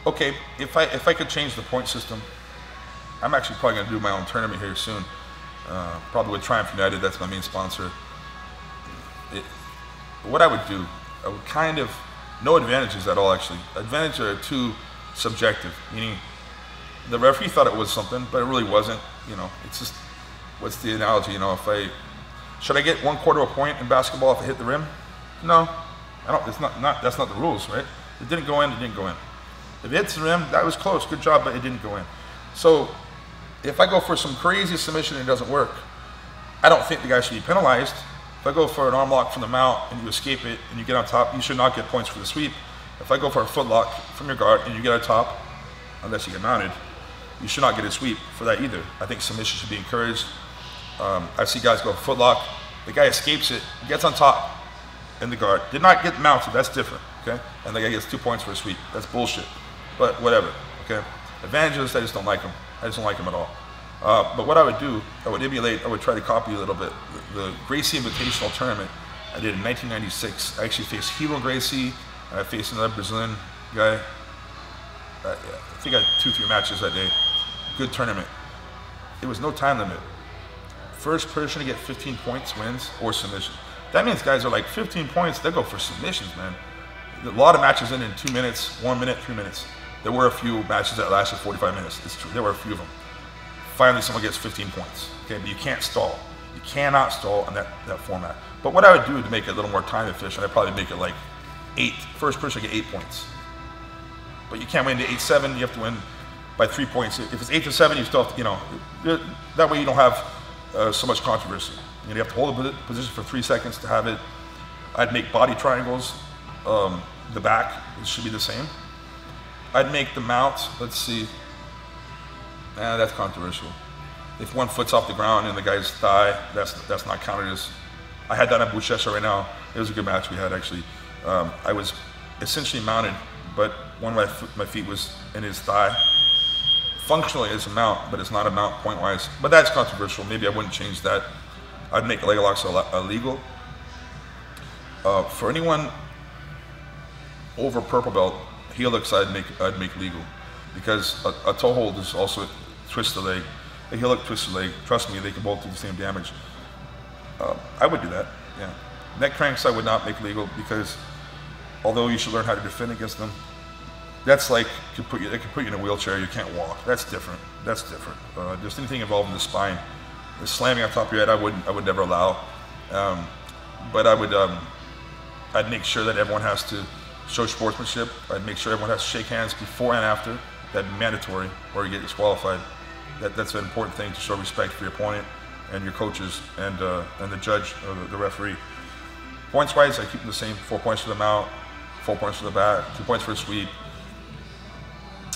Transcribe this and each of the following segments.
Okay, if I could change the point system, I'm actually probably going to do my own tournament here soon. Probably with Triumph United, that's my main sponsor. What I would do, I would kind of, no advantages at all actually. Advantages are too subjective, meaning the referee thought it was something, but it really wasn't. You know, it's just, what's the analogy? You know, should I get 1/4 of a point in basketball if I hit the rim? No, I don't. It's not. That's not the rules, right? It didn't go in. It didn't go in. If it hits the rim, that was close. Good job, but it didn't go in. So if I go for some crazy submission and it doesn't work, I don't think the guy should be penalized. If I go for an arm lock from the mount and you escape it and you get on top, you should not get points for the sweep. If I go for a foot lock from your guard and you get on top, unless you get mounted, you should not get a sweep for that either. I think submission should be encouraged. I see guys go foot lock, the guy escapes it, gets on top in the guard, did not get mounted, that's different, okay? And the guy gets 2 points for a sweep, that's bullshit. But whatever, okay? Advantages, I just don't like them. I just don't like them at all. But what I would do, I would emulate, I would try to copy a little bit. The Gracie Invitational Tournament I did in 1996. I actually faced Hilo Gracie, and I faced another Brazilian guy. I think I had 2-3 matches that day. Good tournament. There was no time limit. First person to get 15 points wins or submission. That means guys are like 15 points, they go for submissions, man. A lot of matches end in 2 minutes, 1 minute, 3 minutes. There were a few matches that lasted 45 minutes. It's true, there were a few of them. Finally, someone gets 15 points, okay? But you can't stall. You cannot stall in that format. But what I would do to make it a little more time efficient, I'd probably make it like 8. First person to get 8 points. But you can't win to 8-7, you have to win by 3 points. If it's 8-7, you still have to, you know, that way you don't have so much controversy. You know, you have to hold a position for 3 seconds to have it. I'd make body triangles. The back, it should be the same. I'd make the mount, let's see. That's controversial. If one foot's off the ground and the guy's thigh, that's not counted as. I had that at Buchesha right now. It was a good match we had actually. I was essentially mounted, but one of my feet was in his thigh. Functionally, it's a mount, but it's not a mount point-wise. But that's controversial. Maybe I wouldn't change that. I'd make leg locks illegal. For anyone over purple belt, helix I'd make legal, because a toe hold is also twist the leg. A heel hook, twist the leg. Trust me, they can both do the same damage. I would do that. Yeah. Neck cranks I would not make legal, because although you should learn how to defend against them, that's like it can put you in a wheelchair. You can't walk. That's different. That's different. Just anything involving the spine, the slamming on top of your head, I would never allow. But I'd make sure that everyone has to show sportsmanship. I'd make sure everyone has to shake hands before and after. That'd be mandatory, or you get disqualified. That's an important thing to show respect for your opponent and your coaches and the judge or the referee. Points wise, I keep them the same. 4 points for the mount, 4 points for the back, 2 points for a sweep.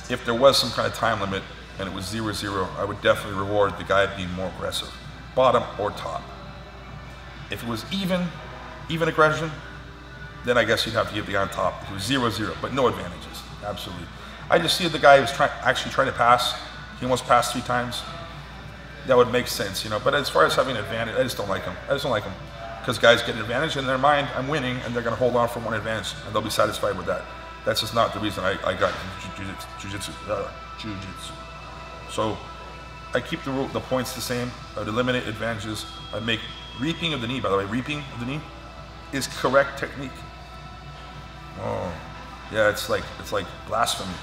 If there was some kind of time limit and it was 0-0, I would definitely reward the guy being more aggressive, bottom or top. If it was even aggression, then I guess you'd have to give the guy on top. If it was 0-0, but no advantages, absolutely. I just see the guy who's actually trying to pass. He almost passed 3 times. That would make sense, you know. But as far as having an advantage, I just don't like him. I just don't like him. Because guys get an advantage in their mind, I'm winning, and they're going to hold on for one advantage, and they'll be satisfied with that. That's just not the reason I got Jiu-jitsu. So I keep the points the same. I'd eliminate advantages. I'd make reaping of the knee, by the way. Reaping of the knee is correct technique. Oh, yeah, it's like blasphemy.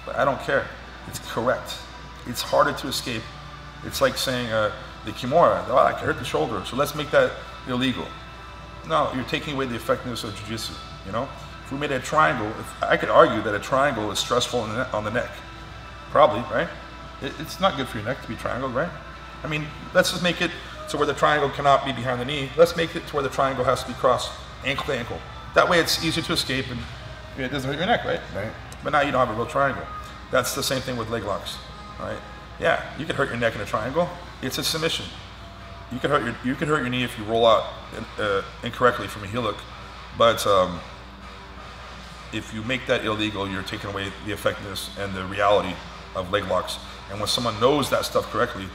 But I don't care. It's correct. It's harder to escape. It's like saying the Kimura, oh, I can hurt the shoulder, so let's make that illegal. No, you're taking away the effectiveness of Jiu-jitsu, you know? If we made a triangle, I could argue that a triangle is stressful on the neck. Probably, right? It's not good for your neck to be triangled, right? I mean, let's just make it so where the triangle cannot be behind the knee. Let's make it to where the triangle has to be crossed ankle to ankle. That way it's easier to escape and it doesn't hurt your neck, right? Right. But now you don't have a real triangle. That's the same thing with leg locks, right? Yeah, you could hurt your neck in a triangle. It's a submission. You could hurt your knee if you roll out incorrectly from a heel hook, but if you make that illegal, you're taking away the effectiveness and the reality of leg locks. And when someone knows that stuff correctly,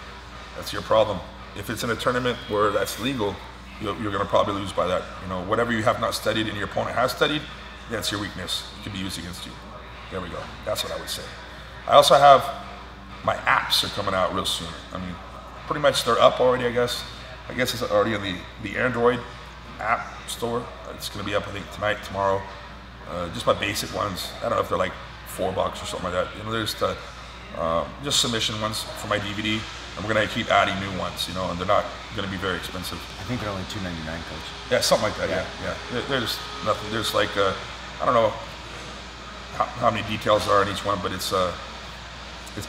that's your problem. If it's in a tournament where that's legal, you're going to probably lose by that. You know, whatever you have not studied and your opponent has studied, that's your weakness. It can be used against you. There we go. That's what I would say. I also have my apps are coming out real soon. I mean, pretty much they're up already, I guess. I guess it's already in the Android app store. It's going to be up, I think, tonight, tomorrow. Just my basic ones. I don't know if they're like $4 or something like that. You know, there's the just submission ones for my DVD, and we're going to keep adding new ones, you know, and they're not going to be very expensive. I think they're only $2.99, Coach. Yeah, something like that, yeah. There's nothing, there's like, I don't know how many details there are in each one, but it's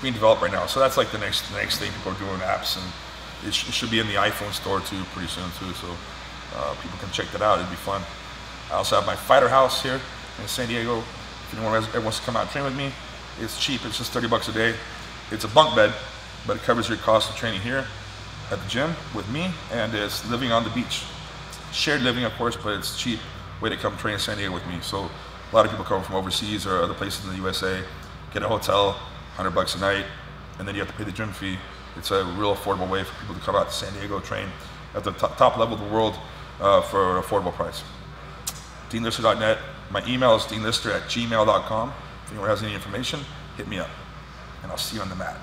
being developed right now. So that's like the next thing. People are doing apps, and it should be in the iPhone store too pretty soon too, so people can check that out. It'd be fun. I also have my fighter house here in San Diego. If anyone ever wants to come out and train with me, it's cheap. It's just $30 a day. It's a bunk bed, but it covers your cost of training here at the gym with me, and it's living on the beach. Shared living, of course, but it's cheap way to come train in San Diego with me. So a lot of people come from overseas or other places in the USA, get a hotel, $100 a night, and then you have to pay the gym fee. It's a real affordable way for people to come out to San Diego, train at the top level of the world for an affordable price. DeanLister.net. My email is deanlister@gmail.com. If anyone has any information, hit me up, and I'll see you on the mat.